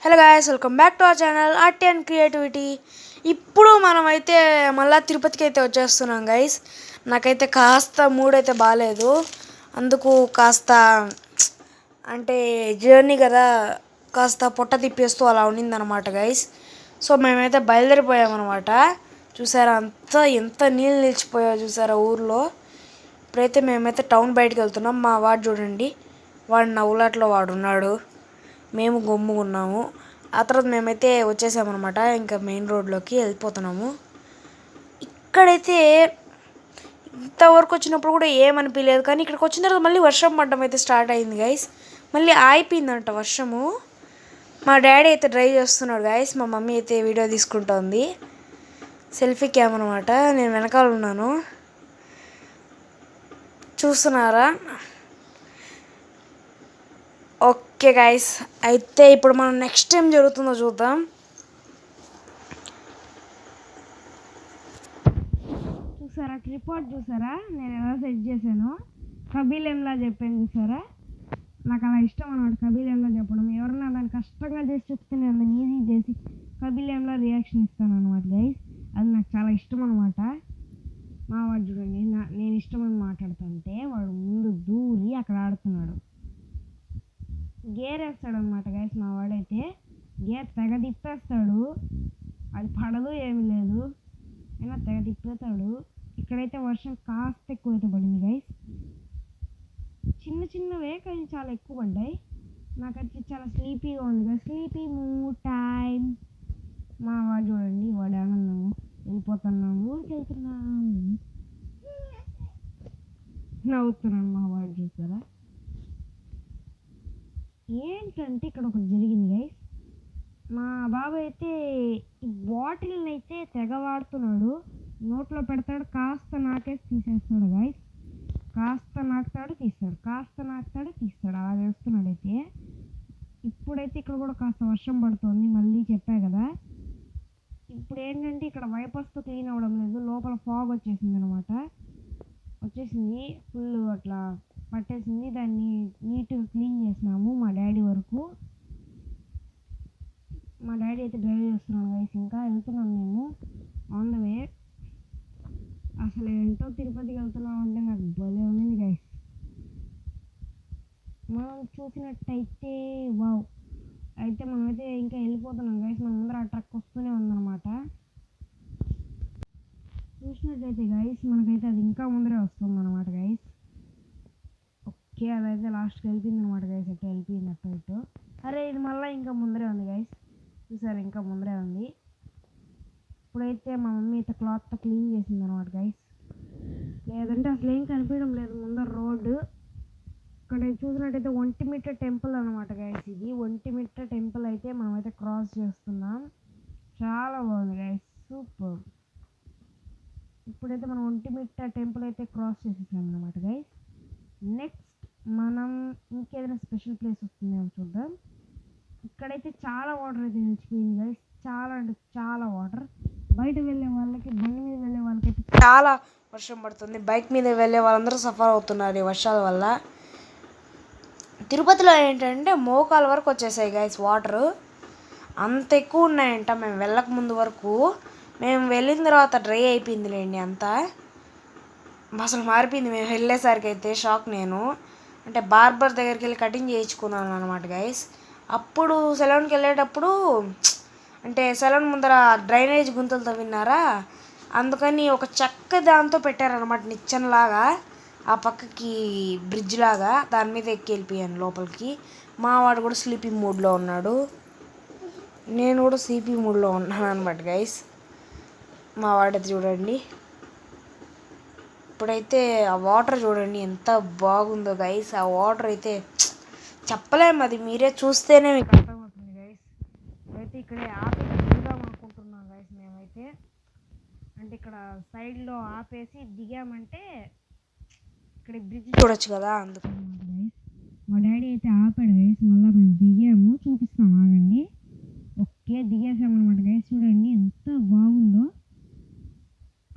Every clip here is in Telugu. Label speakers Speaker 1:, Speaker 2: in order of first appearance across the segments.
Speaker 1: Hello guys, welcome back to our channel art and creativity. ఇప్పుడు మనమైతే మళ్ళీ తిరుపతికి అయితే వచ్చేస్తున్నాం గైస్. నాకైతే కాస్త మూడ్ అయితే బాగాలేదు, అందుకు కాస్త అంటే జర్నీ కదా, కాస్త పొట్ట తిప్పేస్తూ అలా ఉండిందనమాట గైస్. సో మేమైతే బయలుదేరిపోయామన్నమాట. చూసారా అంతా ఎంత నీళ్ళు నిలిచిపోయాయో చూసారా ఊర్లో. ఇప్పుడైతే మేమైతే టౌన్ బయటకు వెళ్తున్నాం. మా వాడు చూడండి, వాడు నవ్వులాట్లో వాడున్నాడు, మేము గమ్ముకున్నాము. ఆ తర్వాత మేమైతే వచ్చేసామన్నమాట, ఇంకా మెయిన్ రోడ్లోకి వెళ్ళిపోతున్నాము. ఇక్కడైతే ఇంతవరకు వచ్చినప్పుడు కూడా ఏమనిపించలేదు, కానీ ఇక్కడికి వచ్చిన తర్వాత మళ్ళీ వర్షం పడడం అయితే స్టార్ట్ అయింది గైస్. మళ్ళీ ఆగిపోయిందంట వర్షము. మా డాడీ అయితే డ్రైవ్ చేస్తున్నాడు గైస్, మా మమ్మీ అయితే వీడియో తీసుకుంటోంది. సెల్ఫీ క్యామ్ అనమాట, నేను వెనకాల ఉన్నాను, చూస్తున్నారా? ఓకే గైస్, అయితే ఇప్పుడు మనం నెక్స్ట్ ఏం జరుగుతుందో చూద్దాం. చూసారా ట్రిపాడ్, చూసారా నేను ఎలా సెట్ చేశాను, కబీలేంలా చెప్పాను చూసారా. నాకు అలా ఇష్టం అనమాట కబీలేంలా చెప్పడం. ఎవరన్నా దాన్ని కష్టంగా చేసి చెప్తే నేను దాన్ని ఈజీ చేసి కబీలేంలా రియాక్షన్ ఇస్తాను అనమాట గైస్. అది నాకు చాలా ఇష్టం అనమాట. మా వాడు చూడండి, నేను ఇష్టమని మాట్లాడుతుంటే వాడు ముందు దూరి అక్కడ ఆడుతున్నాడు. గేర్ వేస్తాడు అనమాట గైస్. మా వాడైతే గేర్ తెగ తిప్పేస్తాడు, అది పడదు ఏమి లేదు, అయినా తెగ తిప్పేస్తాడు. ఇక్కడైతే వర్షం కాస్త ఎక్కువైతే పడింది గైస్. చిన్న చిన్నవే కానీ చాలా ఎక్కువ పడ్డాయి. నాకైతే చాలా స్లీపీగా ఉంది కదా, స్లీపీ మూడ్ టైం. మా వాడు చూడండి, వాడు ఆనందము, వెళ్ళిపోతున్నాము, ఊరికి వెళ్తున్నాము, నవ్వుతున్నాను. మా వాడు చూస్తారా. ఏంటంటే ఇక్కడ ఒకటి జరిగింది గైస్. మా బాబు అయితే ఈ బాటిల్ని అయితే తెగ వాడుతున్నాడు, నోట్లో పెడతాడు, కాస్త నాకేసి తీసేస్తాడు గైస్. కాస్త నాకుతాడు తీస్తాడు, కాస్త నాకుతాడు తీస్తాడు, అలా చేస్తున్నాడు. అయితే ఇప్పుడైతే ఇక్కడ కూడా కాస్త వర్షం పడుతుంది, మళ్ళీ చెప్పా కదా. ఇప్పుడు ఏంటంటే ఇక్కడ వైపర్స్తో క్లీన్ అవ్వడం లేదు, లోపల ఫాగ్ వచ్చేసింది అనమాట. వచ్చేసింది ఫుల్ అట్లా పట్టేసింది, దాన్ని నీట్గా క్లీన్ చేసినాము. మా డాడీ వరకు, మా డాడీ అయితే డ్రైవ్ చేస్తున్నాడు గైస్. ఇంకా వెళ్తున్నాం మేము ఆన్ ద వే. అసలు ఏంటో తిరుపతికి వెళ్తున్నాం అంటే నాకు భలే ఉంది గైస్. మనం చూసినట్టయితే వావ్, అయితే మనమైతే ఇంకా వెళ్ళిపోతున్నాం గైస్. మన ముందర ఆ ట్రక్ వస్తూనే ఉందన్నమాట. చూసినట్టయితే గైస్ మనకైతే అది ఇంకా ముందరే వస్తుంది అనమాట గైస్. ఓకే, అదైతే లాస్ట్కి వెళ్ళిపోయింది అనమాట గైస్. ఎట్లా వెళ్ళిపోయింది అట్టు ఇటు. అరే ఇది మళ్ళీ ఇంకా ముందరే ఉంది గైస్, చూసారు ఇంకా ముందరే ఉంది. ఇప్పుడైతే మా మమ్మీ అయితే క్లాత్తో క్లీన్ చేసింది అనమాట గైస్. లేదంటే అసలు ఏం కనిపించడం లేదు ముందర రోడ్డు. ఇక్కడ చూసినట్టయితే ఒంటిమిట్ట టెంపుల్ అనమాట గైస్. ఇది ఒంటిమిట్ట టెంపుల్ అయితే మనమైతే క్రాస్ చేస్తున్నాం. చాలా బాగుంది గైస్, సూపర్. ఇప్పుడైతే మనం ఒంటిమిట్ట టెంపుల్ అయితే క్రాస్ చేసేసాం అనమాట గైస్. నెక్స్ట్ మనం ఇంకేదైనా స్పెషల్ ప్లేస్ వస్తుందేమో చూద్దాం. ఇక్కడైతే చాలా వాటర్ అయితే నిలిచిపోయింది గైస్, చాలా అంటే చాలా వాటర్. బయట వెళ్ళే వాళ్ళకి, బండి మీద వెళ్ళే వాళ్ళకైతే చాలా వర్షం పడుతుంది, బైక్ మీద వెళ్ళే వాళ్ళందరూ సఫర్ అవుతున్నారు ఈ వర్షాల వల్ల. తిరుపతిలో ఏంటంటే మోకాల వరకు వచ్చేసాయి గైస్ వాటరు, అంత ఎక్కువ ఉన్నాయంట. మేము వెళ్ళక ముందు వరకు, మేము వెళ్ళిన తర్వాత డ్రై అయిపోయిందిలేండి అంతా, అసలు మారిపోయింది. మేము వెళ్ళేసరికి అయితే షాక్ నేను. అంటే బార్బర్ దగ్గరికి వెళ్ళి కటింగ్ చేయించుకున్నాను అనమాట గైస్. అప్పుడు సెలూన్కి వెళ్ళేటప్పుడు అంటే సెలూన్ ముందర డ్రైనేజ్ గుంతలు తవ్వినారా, అందుకని ఒక చెక్క దాంతో పెట్టారనమాట నిచ్చెనలాగా, ఆ పక్కకి బ్రిడ్జ్ లాగా, దాని మీద ఎక్కి వెళ్ళిపోయాను లోపలికి. మా వాడు కూడా స్లీపింగ్ మూడ్లో ఉన్నాడు, నేను కూడా స్లీపింగ్ మూడ్లో ఉన్నాను అనమాట గైస్. మా వాడైతే చూడండి, ఇప్పుడైతే ఆ వాటర్ చూడండి ఎంత బాగుందో గైస్. ఆ వాటర్ అయితే చెప్పలేము, అది మీరే చూస్తేనే మీకు అర్థమవుతుంది గైస్. అయితే ఇక్కడే ఆపేసి దిగుదాం అనుకుంటున్నాం గైస్ మేమైతే. అంటే ఇక్కడ సైడ్లో ఆపేసి దిగామంటే ఇక్కడ బ్రిడ్జ్ చూడొచ్చు కదా, అందుకు గైస్. మా డాడీ అయితే ఆపాడు గైస్, మళ్ళీ మేము దిగాము, చూపిస్తాం ఆగండి. ఓకే, దిగేసామన్నమాట గైస్. చూడండి ఎంత బాగుందో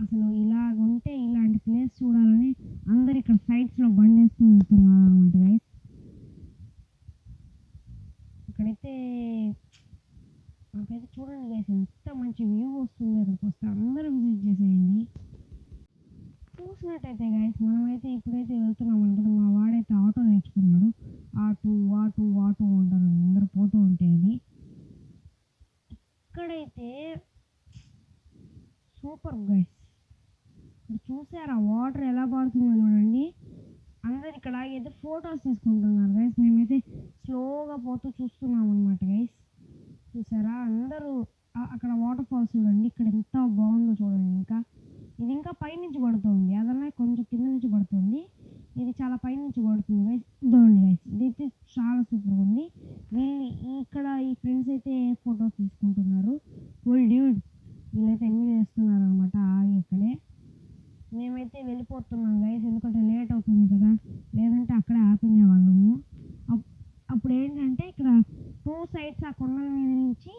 Speaker 1: అసలు. ఇలాగ ఉంటే ఇలాంటి ప్లేస్ చూడాలని అందరు ఇక్కడ సైడ్స్లో బండి వేసుకుని వెళ్తున్నారు అనమాట గైస్. ఇక్కడైతే
Speaker 2: సూపర్ గైస్. చూసారా వాటర్ ఎలా పడుతుందో చూడండి. అందరు ఇక్కడ అయితే ఫొటోస్ తీసుకుంటున్నారు గైస్. మేమైతే స్లోగా పోతూ చూస్తున్నాం అనమాట గైస్. చూసారా అందరూ అక్కడ వాటర్ ఫాల్స్ చూడండి. ఇక్కడ ఎంత బాగుందో చూడండి. ఇది ఇంకా పైనుంచి పడుతుంది. అదన్నా కొంచెం కింద నుంచి పడుతుంది. ఇది చాలా పైనుంచి పడుతుంది గైస్. చూడండి గైస్, ఇదైతే చాలా సూపర్గా ఉంది. ఇక్కడ ఈ ఫ్రెండ్స్ అయితే ఫొటోస్ తీసుకుంటున్నారు. డ్యూడ్ వీళ్ళైతే ఎంజాయ్ చేస్తున్నారు అనమాట ఆగి ఇక్కడే. మేమైతే వెళ్ళిపోతున్నాం గైస్, ఎందుకంటే లేట్ అవుతుంది కదా. లేదంటే అక్కడే ఆపుకునే వాళ్ళము. అప్పుడు ఏంటంటే ఇక్కడ 2 సైడ్స్ ఆ కొండల మీద నుంచి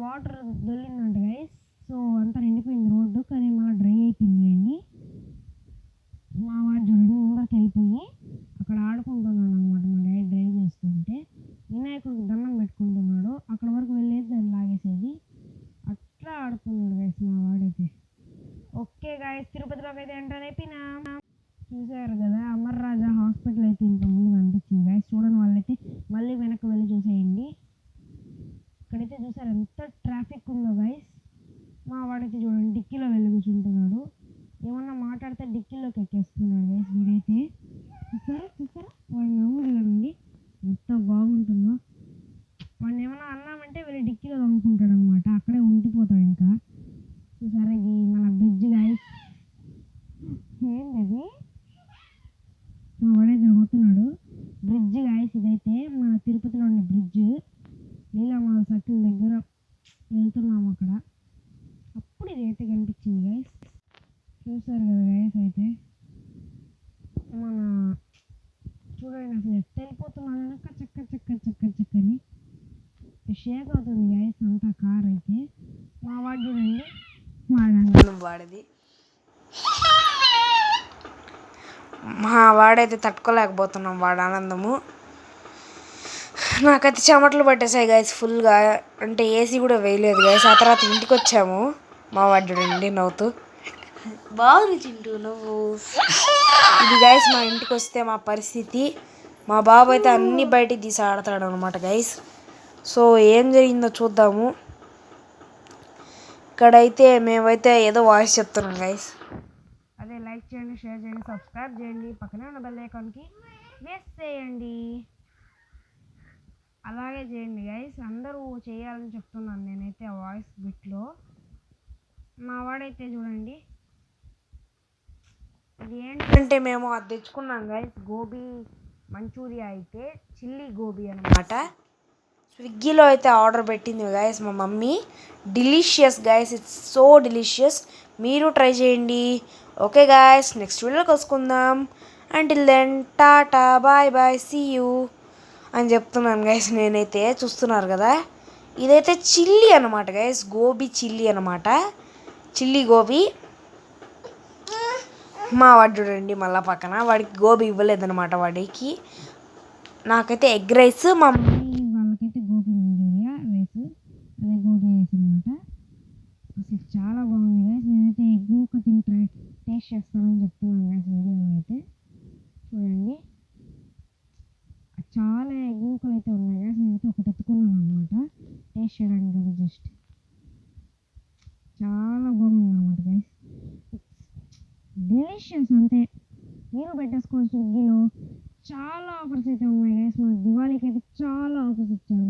Speaker 2: వాటర్ దొల్లిందంట గైస్. సో అంతా నిండిపోయింది రోడ్డు, కానీ మళ్ళీ డ్రై అయిపోయింది అండి. మా వాడు చూడండి ముందరికి వెళ్ళిపోయి అక్కడ ఆడుకుంటున్నాడు అనమాట. మా డాడీ డ్రైవ్ చేస్తుంటే వినాయకుడికి దండం పెట్టుకుంటున్నాడు. అక్కడ వరకు వెళ్ళేది దాన్ని లాగేసేది. అట్లా ఆడుతున్నాడు గైస్ మా వాడైతే. ఓకే గైస్, తిరుపతిలోకి అయితే ఎంటర్ అయిపోయినా. చూసారు కదా అమర్ రాజా హాస్పిటల్ అయితే ఇంత ముందు కనిపించింది గైస్. చూడని వాళ్ళైతే మళ్ళీ వెనక్కి వెళ్ళి చూసేయండి. ఇక్కడైతే చూసారు ఎంత ట్రాఫిక్ ఉందో గైస్. మా వాడైతే చూడండి డిక్కీలో వెళ్ళి కూర్చుంటున్నాడు. ఏమన్నా మాట్లాడితే డిక్కీలోకి ఎక్కేస్తున్నాడు గైస్ వీడైతే. చూసారా వాడి నవ్వు చూడండి ఎంత బాగుంటుందో. వాడిని ఏమన్నా అన్నామంటే వెళ్ళి డిక్కీలో తమ్ముకుంటాడు అనమాట. అక్కడే ఉండిపోతాడు ఇంకా. చూసారా ఇది మన బ్రిడ్జ్ గైస్. ఏంటది మా వాడైతే పోతున్నాడు. బ్రిడ్జ్ గైస్ ఇదైతే మన తిరుపతిలో ఉండే బ్రిడ్జ్. లీలామాల సర్కిల్ దగ్గర వెళ్తున్నాము అక్కడ. అప్పుడు ఇదైతే కనిపించింది గైస్. చూసారు కదా గైస్. అయితే మన చూడండి అసలు ఎట్ట వెళ్ళిపోతున్నాను చక్కని షేక్ అవుతుంది గైస్ అంతా కార్ అయితే. మా వాడు చూడండి
Speaker 1: వాడిది మా వాడైతే తట్టుకోలేకపోతున్నాం వాడు ఆనందము. నాకైతే చెమటలు పట్టేసాయి గైస్ ఫుల్గా. అంటే ఏసీ కూడా వేయలేదు గైస్. ఆ తర్వాత ఇంటికి వచ్చాము. మా వాడు చూడండి నవ్వుతూ బాగుంది చింటూ నువ్వు. ఇది గైస్ మా ఇంటికి వస్తే మా పరిస్థితి. మా బాబు అయితే అన్ని బయటికి తీసి ఆడతాడు అనమాట గైస్. సో ఏం జరిగిందో చూద్దాము. ఇక్కడైతే మేమైతే ఏదో వాయిస్ చెప్తున్నాం గైస్.
Speaker 2: అదే లైక్ చేయండి, షేర్ చేయండి, సబ్స్క్రైబ్ చేయండి, పక్కనే ఉన్న బెల్ ఐకాన్కి ప్రెస్ చేయండి. అలాగే చేయండి గైస్. అందరూ చేయాలని చెప్తున్నాను నేనైతే ఆ వాయిస్ బిట్లో. మా వాడైతే చూడండి ఇది ఏంటంటే మేము అది తెచ్చుకున్నాం గైస్. గోబీ మంచూరియా అయితే చిల్లీ గోబీ అనమాట. స్విగ్గీలో అయితే ఆర్డర్ పెట్టింది గైస్ మా mummy. Delicious guys, it's so delicious. మీరు ట్రై చేయండి. ఓకే గైస్, నెక్స్ట్ వీడియోలో కలుసుకుందాం. Until then tata bye bye see you అని చెప్తున్నాను గైస్. నేనైతే చూస్తున్నారు కదా ఇదైతే చిల్లీ అనమాట గైస్. గోబీ చిల్లీ అనమాట. చిల్లీ గోబీ. మా వాడు చూడండి మళ్ళా పక్కన వాడికి గోబీ ఇవ్వలేదనమాట వాడికి. నాకైతే ఎగ్ రైస్, మా వాళ్ళకైతే గోబీ మంచూరియా రైస్, అదే గోబీ రైస్ అనమాట. అసలు చాలా బాగుంది గైస్. నేనైతే ఎగ్ ముక్క తిని టేస్ట్ చేస్తానని చెప్తున్నాను గైస్ వీడియోలో అయితే. చూడండి చాలా ఎగ్ ముక్కలు అయితే ఉన్నాయి గైస్. నేనైతే ఒకటి ఎత్తుకున్నాను అనమాట టేస్ట్ చేయడానికి కదా. జస్ట్ చాలా బాగుంది అనమాట గైస్. డెలిషియస్ అంతే. మీరు పెట్టేసుకోండి స్విగ్గీలో. చాలా ఆఫర్స్ అయితే ఉన్నాయి గైస్. మన దివాళీకి అయితే చాలా ఆఫర్స్ ఇచ్చారు.